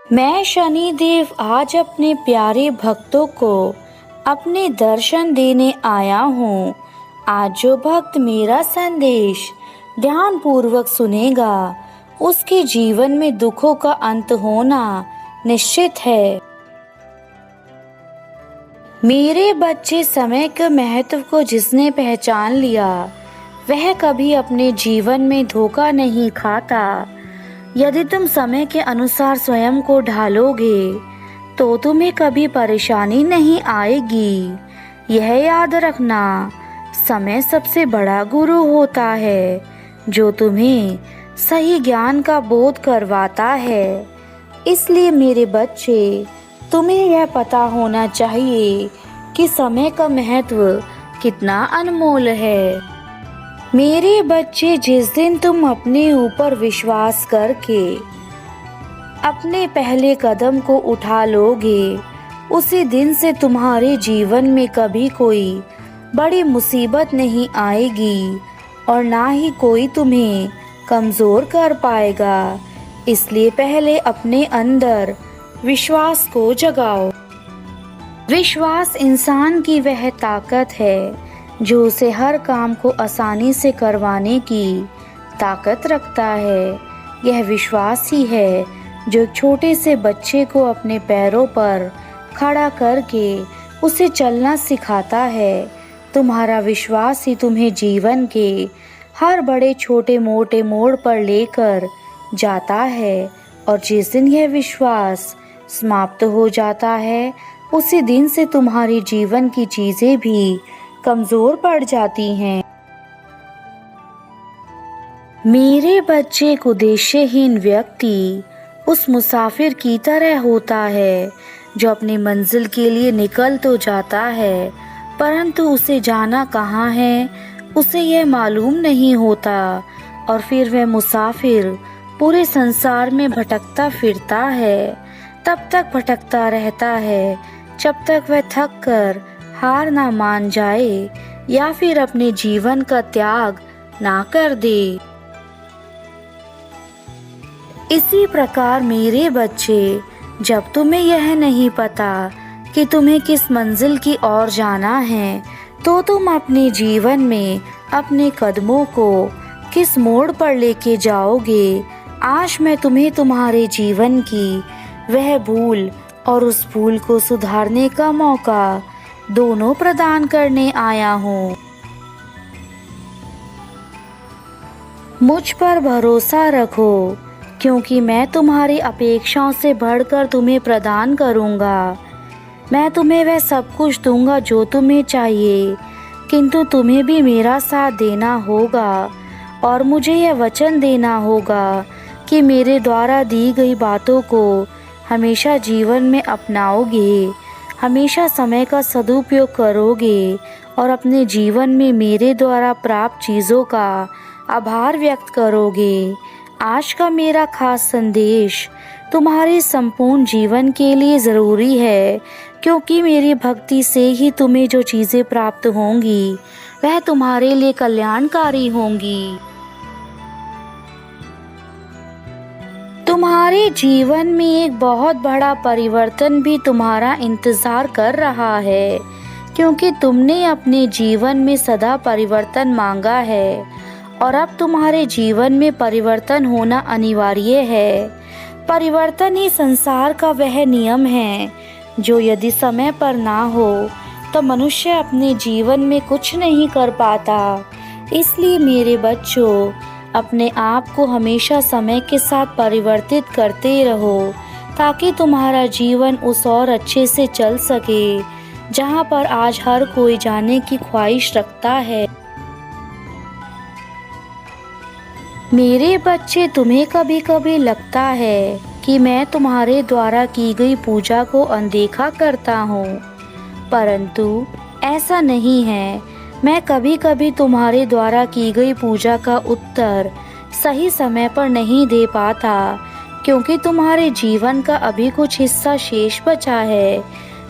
मैं शनिदेव आज अपने प्यारे भक्तों को अपने दर्शन देने आया हूँ। आज जो भक्त मेरा संदेश ध्यान पूर्वक सुनेगा, उसके जीवन में दुखों का अंत होना निश्चित है। मेरे बच्चे, समय के महत्व को जिसने पहचान लिया, वह कभी अपने जीवन में धोखा नहीं खाता। यदि तुम समय के अनुसार स्वयं को ढालोगे, तो तुम्हें कभी परेशानी नहीं आएगी। यह याद रखना, समय सबसे बड़ा गुरु होता है, जो तुम्हें सही ज्ञान का बोध करवाता है। इसलिए मेरे बच्चे, तुम्हें यह पता होना चाहिए कि समय का महत्व कितना अनमोल है। मेरे बच्चे, जिस दिन तुम अपने ऊपर विश्वास करके अपने पहले कदम को उठा लोगे, उसी दिन से तुम्हारे जीवन में कभी कोई बड़ी मुसीबत नहीं आएगी और ना ही कोई तुम्हें कमज़ोर कर पाएगा। इसलिए पहले अपने अंदर विश्वास को जगाओ। विश्वास इंसान की वह ताकत है जो उसे हर काम को आसानी से करवाने की ताकत रखता है। यह विश्वास ही है जो एक छोटे से बच्चे को अपने पैरों पर खड़ा करके उसे चलना सिखाता है। तुम्हारा विश्वास ही तुम्हें जीवन के हर बड़े छोटे मोटे मोड़ पर लेकर जाता है, और जिस दिन यह विश्वास समाप्त हो जाता है, उसी दिन से तुम्हारी जीवन की चीज़ें भी कमज़ोर पड़ जाती हैं। मेरे बच्चे, एक उद्देश्यहीन व्यक्ति उस मुसाफिर की तरह होता है जो अपनी मंजिल के लिए निकल तो जाता है, परंतु उसे जाना कहाँ है उसे यह मालूम नहीं होता, और फिर वह मुसाफिर पूरे संसार में भटकता फिरता है। तब तक भटकता रहता है जब तक वह थक कर हार ना मान जाए या फिर अपने जीवन का त्याग ना कर दे। इसी प्रकार मेरे बच्चे, जब तुम्हें यह नहीं पता कि तुम्हें किस मंजिल की ओर जाना है, तो तुम अपने जीवन में अपने कदमों को किस मोड़ पर लेके जाओगे। आज मैं तुम्हें तुम्हारे जीवन की वह भूल और उस भूल को सुधारने का मौका दोनों प्रदान करने आया हूँ। मुझ पर भरोसा रखो, क्योंकि मैं तुम्हारी अपेक्षाओं से बढ़कर तुम्हें प्रदान करूँगा। मैं तुम्हें वह सब कुछ दूंगा जो तुम्हें चाहिए, किंतु तुम्हें भी मेरा साथ देना होगा और मुझे यह वचन देना होगा कि मेरे द्वारा दी गई बातों को हमेशा जीवन में अपनाओगे, हमेशा समय का सदुपयोग करोगे और अपने जीवन में मेरे द्वारा प्राप्त चीज़ों का आभार व्यक्त करोगे। आज का मेरा खास संदेश तुम्हारे संपूर्ण जीवन के लिए ज़रूरी है, क्योंकि मेरी भक्ति से ही तुम्हें जो चीज़ें प्राप्त होंगी वह तुम्हारे लिए कल्याणकारी होंगी। तुम्हारे जीवन में एक बहुत बड़ा परिवर्तन भी तुम्हारा इंतज़ार कर रहा है, क्योंकि तुमने अपने जीवन में सदा परिवर्तन मांगा है और अब तुम्हारे जीवन में परिवर्तन होना अनिवार्य है। परिवर्तन ही संसार का वह नियम है जो यदि समय पर ना हो तो मनुष्य अपने जीवन में कुछ नहीं कर पाता। इसलिए मेरे बच्चों, अपने आप को हमेशा समय के साथ परिवर्तित करते रहो, ताकि तुम्हारा जीवन उस और अच्छे से चल सके जहाँ पर आज हर कोई जाने की ख्वाहिश रखता है। मेरे बच्चे, तुम्हें कभी कभी लगता है कि मैं तुम्हारे द्वारा की गई पूजा को अनदेखा करता हूँ, परंतु ऐसा नहीं है। मैं कभी कभी तुम्हारे द्वारा की गई पूजा का उत्तर सही समय पर नहीं दे पाता, क्योंकि तुम्हारे जीवन का अभी कुछ हिस्सा शेष बचा है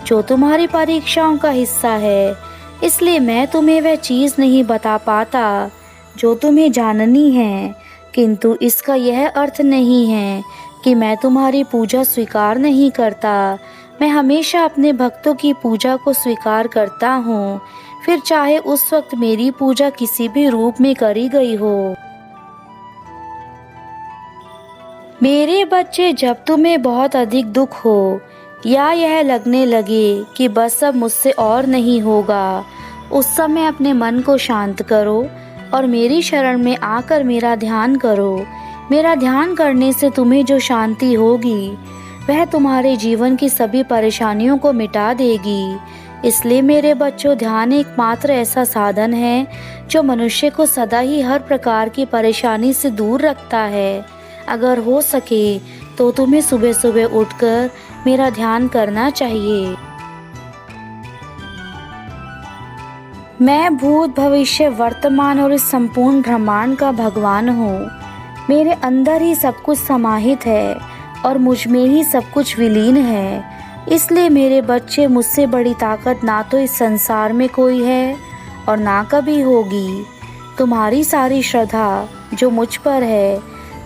जो तुम्हारी परीक्षाओं का हिस्सा है। इसलिए मैं तुम्हें वह चीज़ नहीं बता पाता जो तुम्हें जाननी है, किंतु इसका यह अर्थ नहीं है कि मैं तुम्हारी पूजा स्वीकार नहीं करता। मैं हमेशा अपने भक्तों की पूजा को स्वीकार करता हूँ, फिर चाहे उस वक्त मेरी पूजा किसी भी रूप में करी गई हो। मेरे बच्चे, जब तुम्हें बहुत अधिक दुख हो या यह लगने लगे कि बस अब मुझसे और नहीं होगा, उस समय अपने मन को शांत करो और मेरी शरण में आकर मेरा ध्यान करो। मेरा ध्यान करने से तुम्हें जो शांति होगी वह तुम्हारे जीवन की सभी परेशानियों को मिटा देगी। इसलिए मेरे बच्चों, ध्यान एकमात्र ऐसा साधन है जो मनुष्य को सदा ही हर प्रकार की परेशानी से दूर रखता है। अगर हो सके तो तुम्हें सुबह सुबह उठकर मेरा ध्यान करना चाहिए। मैं भूत, भविष्य, वर्तमान और इस संपूर्ण ब्रह्मांड का भगवान हूँ। मेरे अंदर ही सब कुछ समाहित है और मुझ में ही सब कुछ विलीन है। इसलिए मेरे बच्चे, मुझसे बड़ी ताकत ना तो इस संसार में कोई है और ना कभी होगी। तुम्हारी सारी श्रद्धा जो मुझ पर है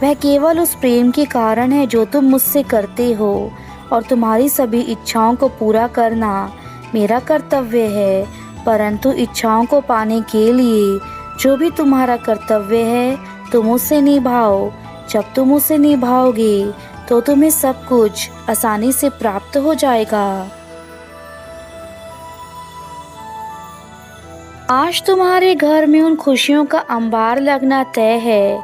वह केवल उस प्रेम के कारण है जो तुम मुझसे करते हो, और तुम्हारी सभी इच्छाओं को पूरा करना मेरा कर्तव्य है। परंतु इच्छाओं को पाने के लिए जो भी तुम्हारा कर्तव्य है तुम उसे निभाओ। जब तुम उसे निभाओगे तो तुम्हें सब कुछ आसानी से प्राप्त हो जाएगा। आज तुम्हारे घर में उन खुशियों का अंबार लगना तय है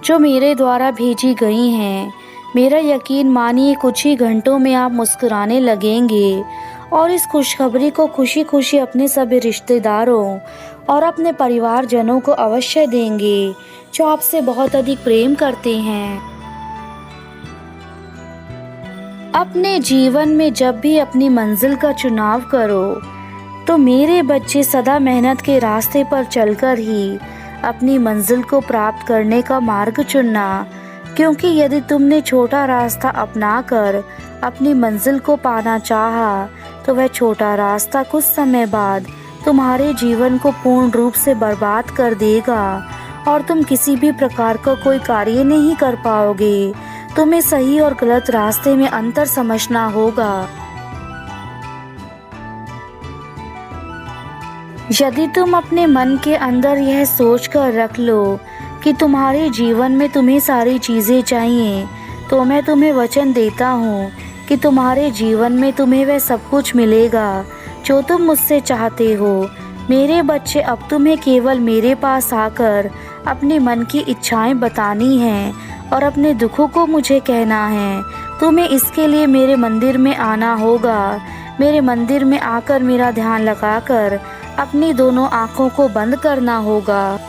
जो मेरे द्वारा भेजी गई हैं। मेरा यकीन मानिए, कुछ ही घंटों में आप मुस्कुराने लगेंगे और इस खुशखबरी को खुशी खुशी अपने सभी रिश्तेदारों और अपने परिवारजनों को अवश्य देंगे जो आपसे बहुत अधिक प्रेम करते हैं। अपने जीवन में जब भी अपनी मंजिल का चुनाव करो तो मेरे बच्चे, सदा मेहनत के रास्ते पर चलकर ही अपनी मंजिल को प्राप्त करने का मार्ग चुनना, क्योंकि यदि तुमने छोटा रास्ता अपनाकर अपनी मंजिल को पाना चाहा तो वह छोटा रास्ता कुछ समय बाद तुम्हारे जीवन को पूर्ण रूप से बर्बाद कर देगा और तुम किसी भी प्रकार का कोई कार्य नहीं कर पाओगे। तुम्हें सही और गलत रास्ते में अंतर समझना होगा। यदि तुम अपने मन के अंदर यह सोचकर रख लो कि तुम्हारे जीवन में तुम्हें सारी चीज़ें चाहिए, तो मैं तुम्हें वचन देता हूँ कि तुम्हारे जीवन में तुम्हें वह सब कुछ मिलेगा जो तुम मुझसे चाहते हो। मेरे बच्चे, अब तुम्हें केवल मेरे पास आकर अपने मन की इच्छाएं बतानी हैं और अपने दुखों को मुझे कहना है। तुम्हें इसके लिए मेरे मंदिर में आना होगा। मेरे मंदिर में आकर मेरा ध्यान लगाकर अपनी दोनों आँखों को बंद करना होगा।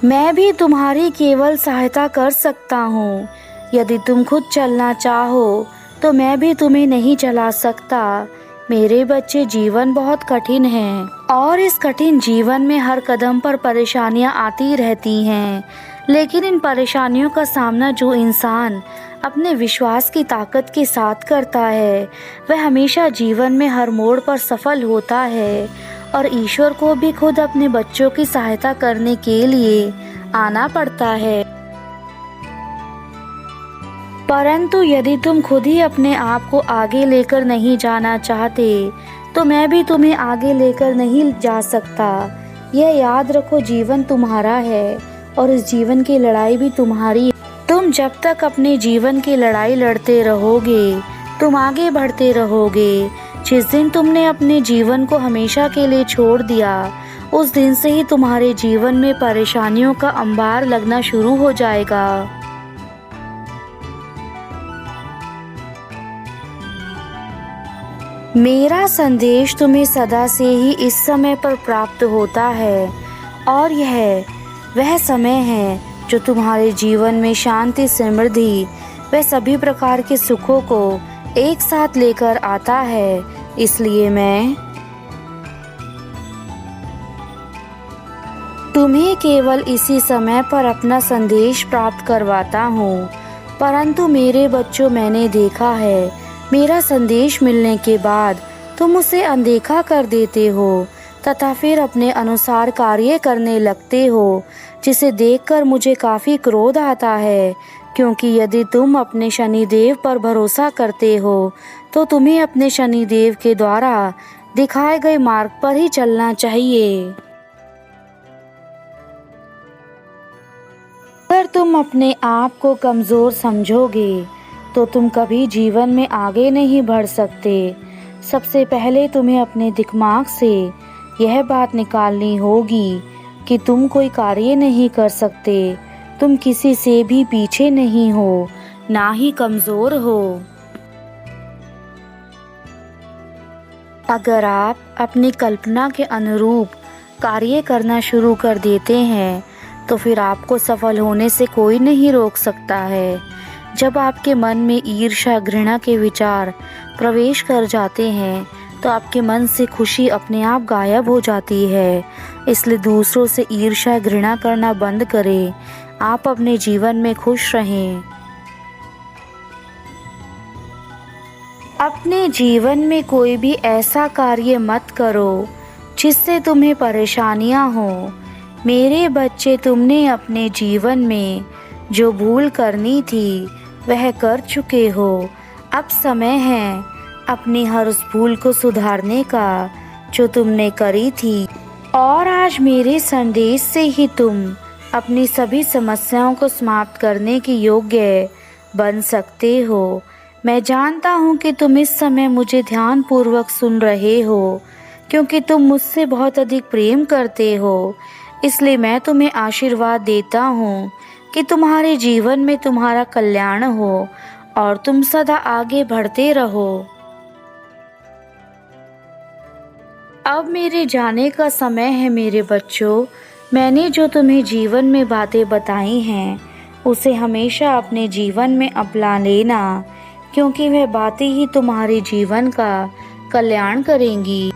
मैं भी तुम्हारी केवल सहायता कर सकता हूँ। यदि तुम खुद चलना चाहो तो मैं भी तुम्हें नहीं चला सकता। मेरे बच्चे, जीवन बहुत कठिन है और इस कठिन जीवन में हर कदम पर परेशानियाँ आती रहती हैं, लेकिन इन परेशानियों का सामना जो इंसान अपने विश्वास की ताकत के साथ करता है वह हमेशा जीवन में हर मोड़ पर सफल होता है। और ईश्वर को भी खुद अपने बच्चों की सहायता करने के लिए आना पड़ता है। परंतु यदि तुम खुद ही अपने आप को आगे लेकर नहीं जाना चाहते तो मैं भी तुम्हें आगे लेकर नहीं जा सकता। यह याद रखो, जीवन तुम्हारा है और इस जीवन की लड़ाई भी तुम्हारी। तुम जब तक अपने जीवन की लड़ाई लड़ते रहोगे तुम आगे बढ़ते रहोगे। जिस दिन तुमने अपने जीवन को हमेशा के लिए छोड़ दिया उस दिन से ही तुम्हारे जीवन में परेशानियों का अंबार लगना शुरू हो जाएगा। मेरा संदेश तुम्हें सदा से ही इस समय पर प्राप्त होता है और यह वह समय है जो तुम्हारे जीवन में शांति, समृद्धि व सभी प्रकार के सुखों को एक साथ लेकर आता है। इसलिए मैं तुम्हें केवल इसी समय पर अपना संदेश प्राप्त करवाता हूँ। परंतु मेरे बच्चों, मैंने देखा है मेरा संदेश मिलने के बाद तुम उसे अनदेखा कर देते हो तथा फिर अपने अनुसार कार्य करने लगते हो, जिसे देखकर मुझे काफ़ी क्रोध आता है। क्योंकि यदि तुम अपने शनिदेव पर भरोसा करते हो तो तुम्हें अपने शनिदेव के द्वारा दिखाए गए मार्ग पर ही चलना चाहिए। अगर तुम अपने आप को कमज़ोर समझोगे तो तुम कभी जीवन में आगे नहीं बढ़ सकते। सबसे पहले तुम्हें अपने दिमाग से यह बात निकालनी होगी कि तुम कोई कार्य नहीं कर सकते। तुम किसी से भी पीछे नहीं हो, ना ही कमज़ोर हो। अगर आप अपनी कल्पना के अनुरूप कार्य करना शुरू कर देते हैं तो फिर आपको सफल होने से कोई नहीं रोक सकता है। जब आपके मन में ईर्ष्या घृणा के विचार प्रवेश कर जाते हैं तो आपके मन से खुशी अपने आप गायब हो जाती है। इसलिए दूसरों से ईर्ष्या घृणा करना बंद करें। आप अपने जीवन में खुश रहें। अपने जीवन में कोई भी ऐसा कार्य मत करो जिससे तुम्हें परेशानियां हो। मेरे बच्चे, तुमने अपने जीवन में जो भूल करनी थी वह कर चुके हो। अब समय है अपनी हर उस भूल को सुधारने का जो तुमने करी थी। और आज मेरे संदेश से ही तुम अपनी सभी समस्याओं को समाप्त करने के योग्य बन सकते हो। मैं जानता हूँ कि तुम इस समय मुझे ध्यानपूर्वक सुन रहे हो क्योंकि तुम मुझसे बहुत अधिक प्रेम करते हो। इसलिए मैं तुम्हें आशीर्वाद देता हूँ कि तुम्हारे जीवन में तुम्हारा कल्याण हो और तुम सदा आगे बढ़ते रहो। अब मेरे जाने का समय है मेरे बच्चों। मैंने जो तुम्हें जीवन में बातें बताई हैं उसे हमेशा अपने जीवन में अपना लेना, क्योंकि वह बातें ही तुम्हारे जीवन का कल्याण करेंगी।